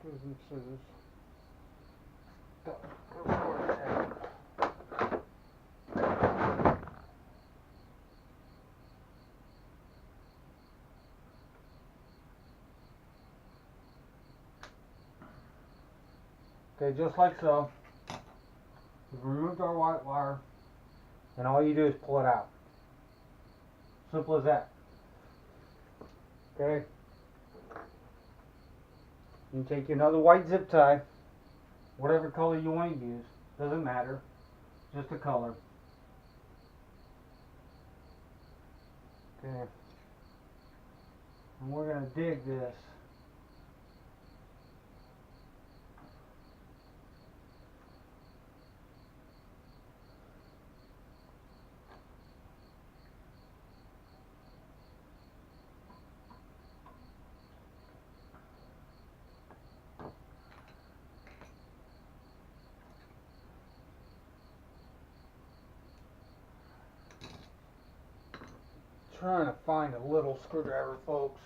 Here's some scissors. Go for it. Okay, just like so. We've removed our white wire, and all you do is pull it out. Simple as that. Okay. You take another white zip tie, whatever color you want to use, doesn't matter, just a color. Okay. And we're going to dig this. Trying to find a little screwdriver, folks.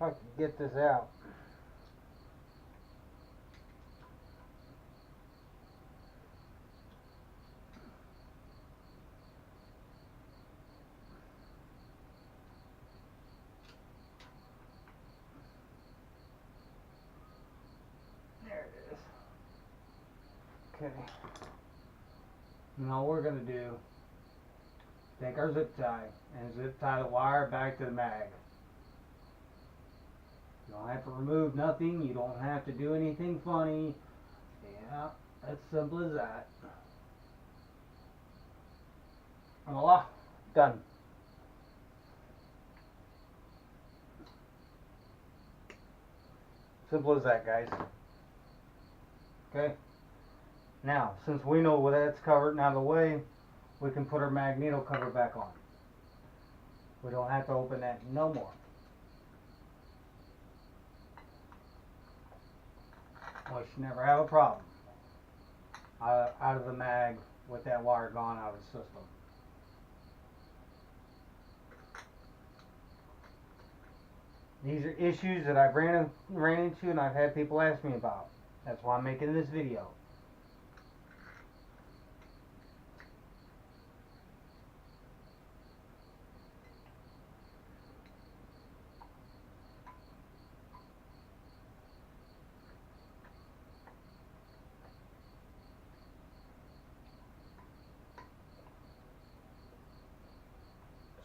If I can get this out. There it is. Okay. Now all we're going to do, take our zip tie and zip tie the wire back to the mag. You don't have to remove nothing. You don't have to do anything funny. Yeah, that's simple as that. Voila, done. Simple as that, guys. Okay. Now, since we know where that's covered and out of the way, we can put our magneto cover back on. We don't have to open that no more. We should never have a problem out of the mag with that wire gone out of the system. These are issues that I've ran into and I've had people ask me about. That's why I'm making this video.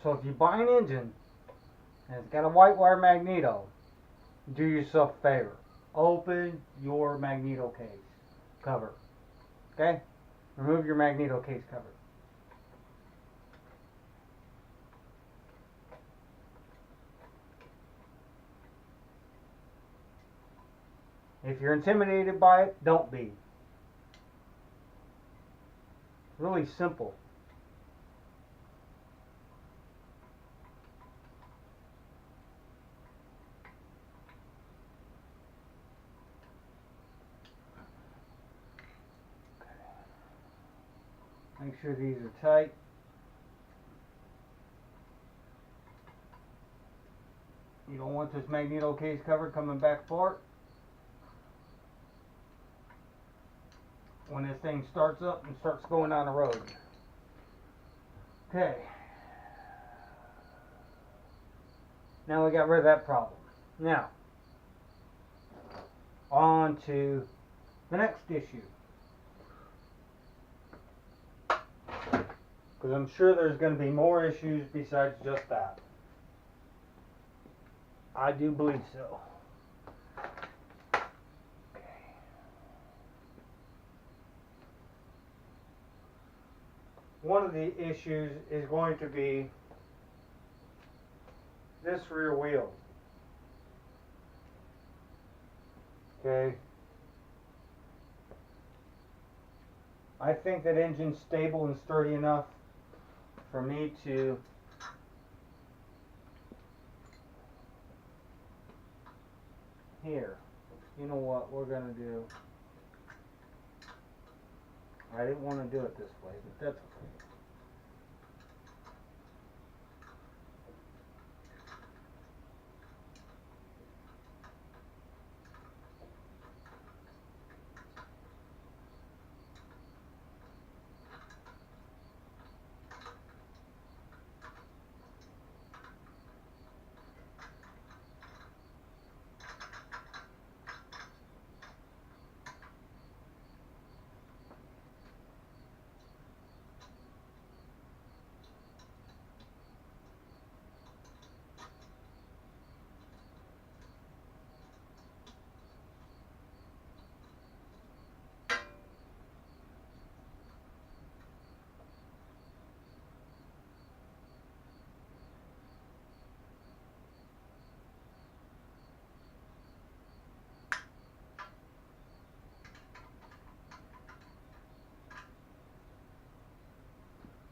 So if you buy an engine and it's got a white wire magneto, do yourself a favor. Open your magneto case cover. Okay? Remove your magneto case cover. If you're intimidated by it, don't be. It's really simple. Make sure these are tight. You don't want this magneto case cover coming back apart. When this thing starts up and starts going down the road. Okay. Now we got rid of that problem. Now, on to the next issue. Because I'm sure there's going to be more issues besides just that. I do believe so. One of the issues is going to be this rear wheel. Okay. I think that engine's stable and sturdy enough for me to here. You know what we're gonna do? I didn't want to do it this way, but that's okay.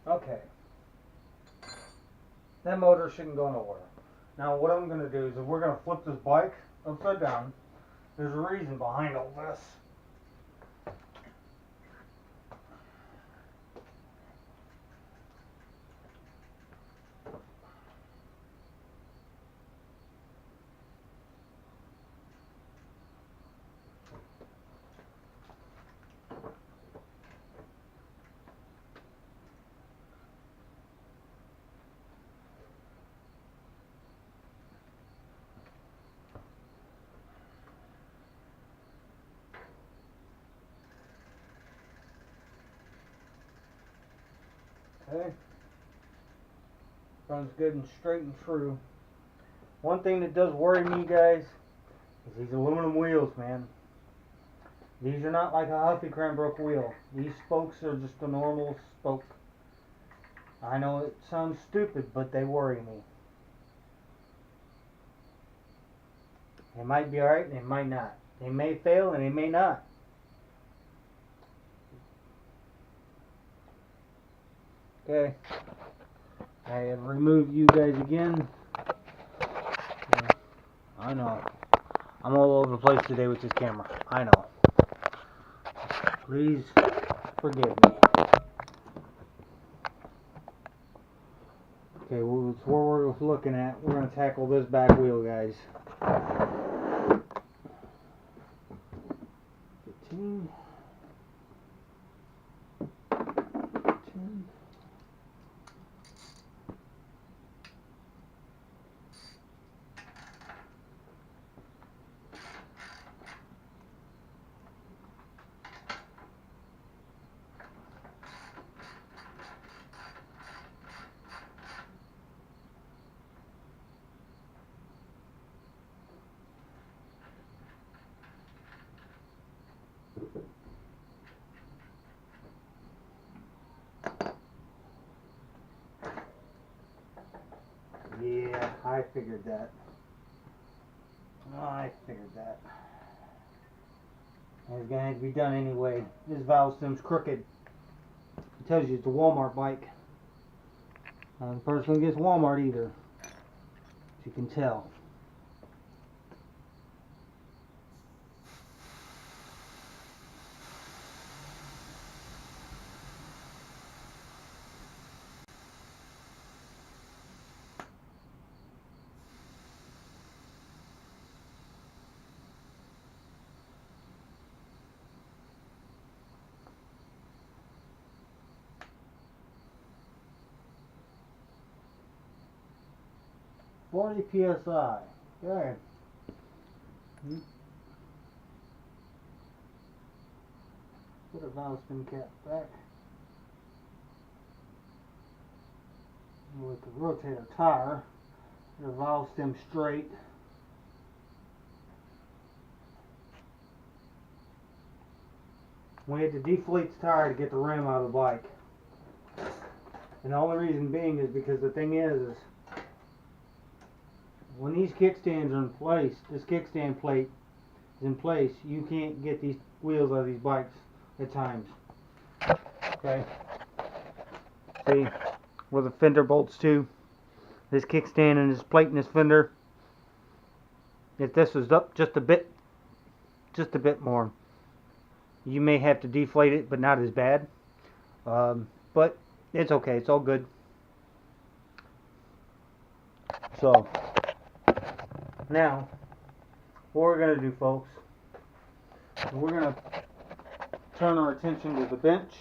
Okay. That motor shouldn't go nowhere. Now what I'm going to do is we're going to flip this bike upside down. There's a reason behind all this. Okay. Runs good and straight and true. One thing that does worry me, guys, is these aluminum wheels, man. These are not like a Huffy Cranbrook wheel. These spokes are just a normal spoke. I know it sounds stupid, but they worry me. They might be alright and they might not. They may fail and they may not. Okay. I have removed you guys again. I know. I'm all over the place today with this camera. I know. Please forgive me. Okay, well, that's what we're looking at. We're going to tackle this back wheel, guys. 15. 10. Yeah, I figured that. I figured that. And it's going to have to be done anyway. This valve stem's crooked. It tells you it's a Walmart bike. I'm the person who gets Walmart either. As you can tell. .40 psi. Okay. Put a valve stem cap back. with the rotator tire. The valve stem straight. We had to deflate the tire to get the rim out of the bike. And the only reason being is because the thing is when these kickstands are in place, this kickstand plate is in place, you can't get these wheels out of these bikes at times. Okay. See where the fender bolts to? This kickstand and this plate and this fender. If this was up just a bit more, you may have to deflate it, but not as bad. But it's okay. It's all good. So now, what we're gonna do, folks, we're gonna turn our attention to the bench.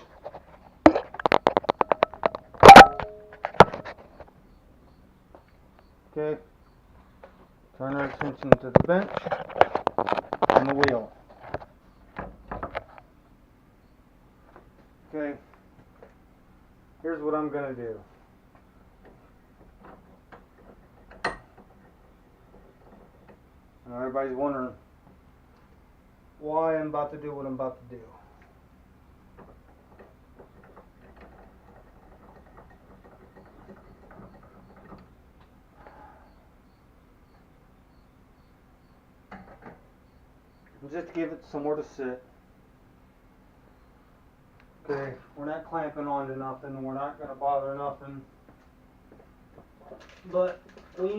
Okay. Turn our attention to the bench and the wheel. Okay. Here's what I'm gonna do. Now everybody's wondering why I'm about to do what I'm about to do. Just to give it somewhere to sit. Okay, we're not clamping onto nothing, we're not going to bother nothing. But we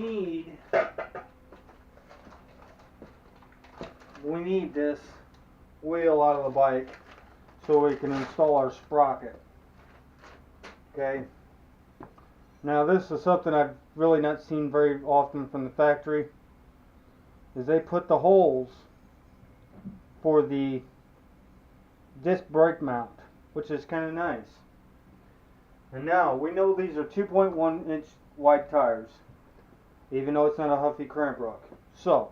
need this wheel out of the bike so we can install our sprocket. Okay. Now this is something I've really not seen very often from the factory, is they put the holes for the disc brake mount, which is kind of nice. And now we know these are 2.1 inch wide tires, even though it's not a Huffy Cranbrook. So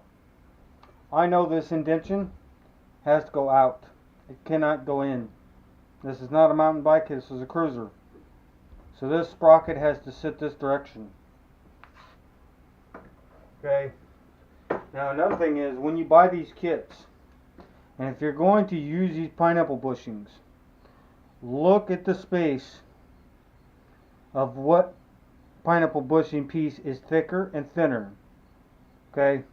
I know this indentation has to go out. It cannot go in. This is not a mountain bike, this is a cruiser. So this sprocket has to sit this direction. Okay. Now another thing is, when you buy these kits, and if you're going to use these pineapple bushings, look at the space of what pineapple bushing piece is thicker and thinner. Okay?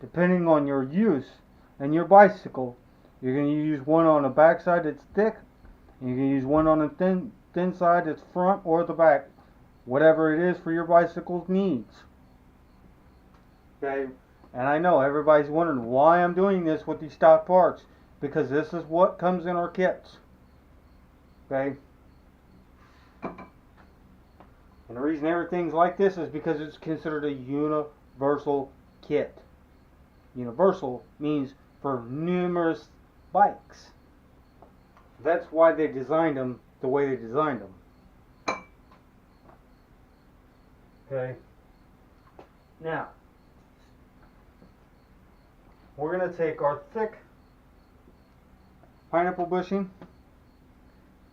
Depending on your use and your bicycle, you're going to use one on the back side that's thick, and you're going to use one on the thin side that's front or the back. Whatever it is for your bicycle's needs. Okay? And I know everybody's wondering why I'm doing this with these stock parts, because this is what comes in our kits. Okay? And the reason everything's like this is because it's considered a universal kit. Universal means for numerous bikes. That's why they designed them the way they designed them. Okay? Now, we're going to take our thick pineapple bushing,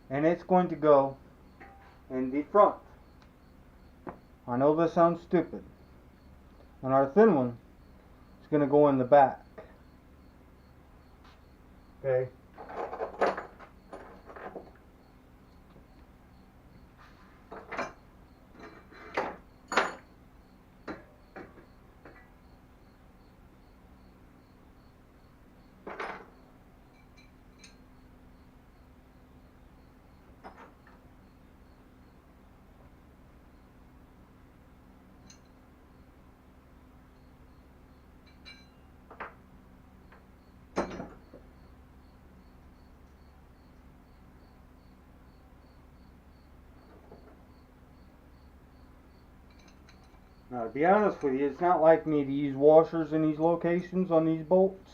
and it's going to go in the front. I know this sounds stupid. And our thin one is going to go in the back. Okay? Now, to be honest with you, it's not like me to use washers in these locations on these bolts,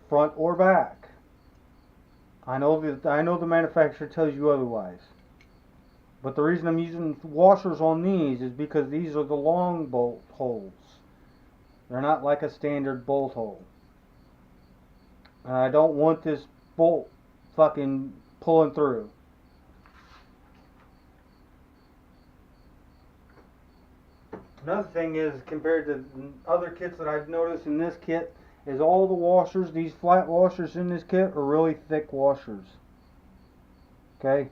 front or back. I know the manufacturer tells you otherwise. But the reason I'm using washers on these is because these are the long bolt holes. They're not like a standard bolt hole. And I don't want this bolt fucking pulling through. Another thing is, compared to other kits that I've noticed in this kit, is all the washers, these flat washers in this kit are really thick washers. Okay?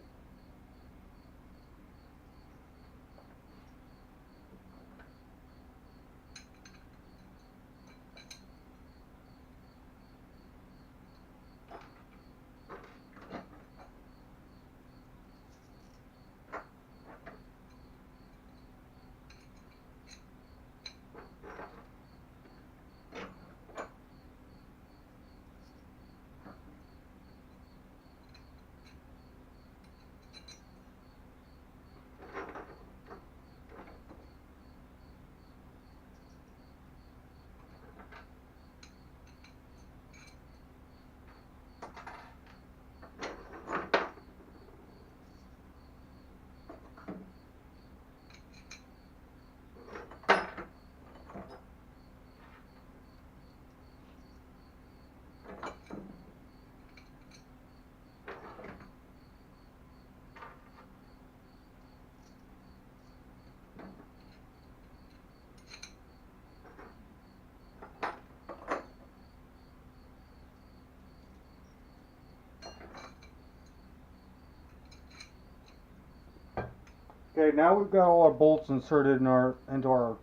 Okay, now we've got all our bolts inserted into our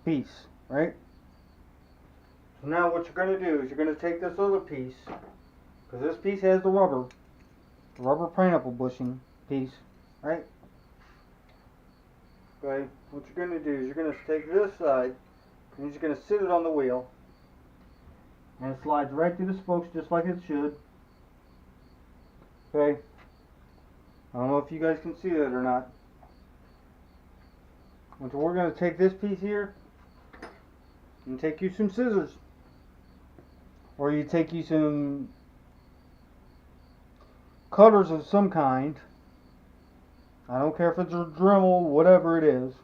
piece, right? So now what you're going to do is you're going to take this other piece, because this piece has the rubber pineapple bushing piece, right? Okay, what you're going to do is you're going to take this side and you're just going to sit it on the wheel, and it slides right through the spokes just like it should. Okay, I don't know if you guys can see that or not. And so we're going to take this piece here and take you some scissors, or you take you some cutters of some kind. I don't care if it's a Dremel, whatever it is.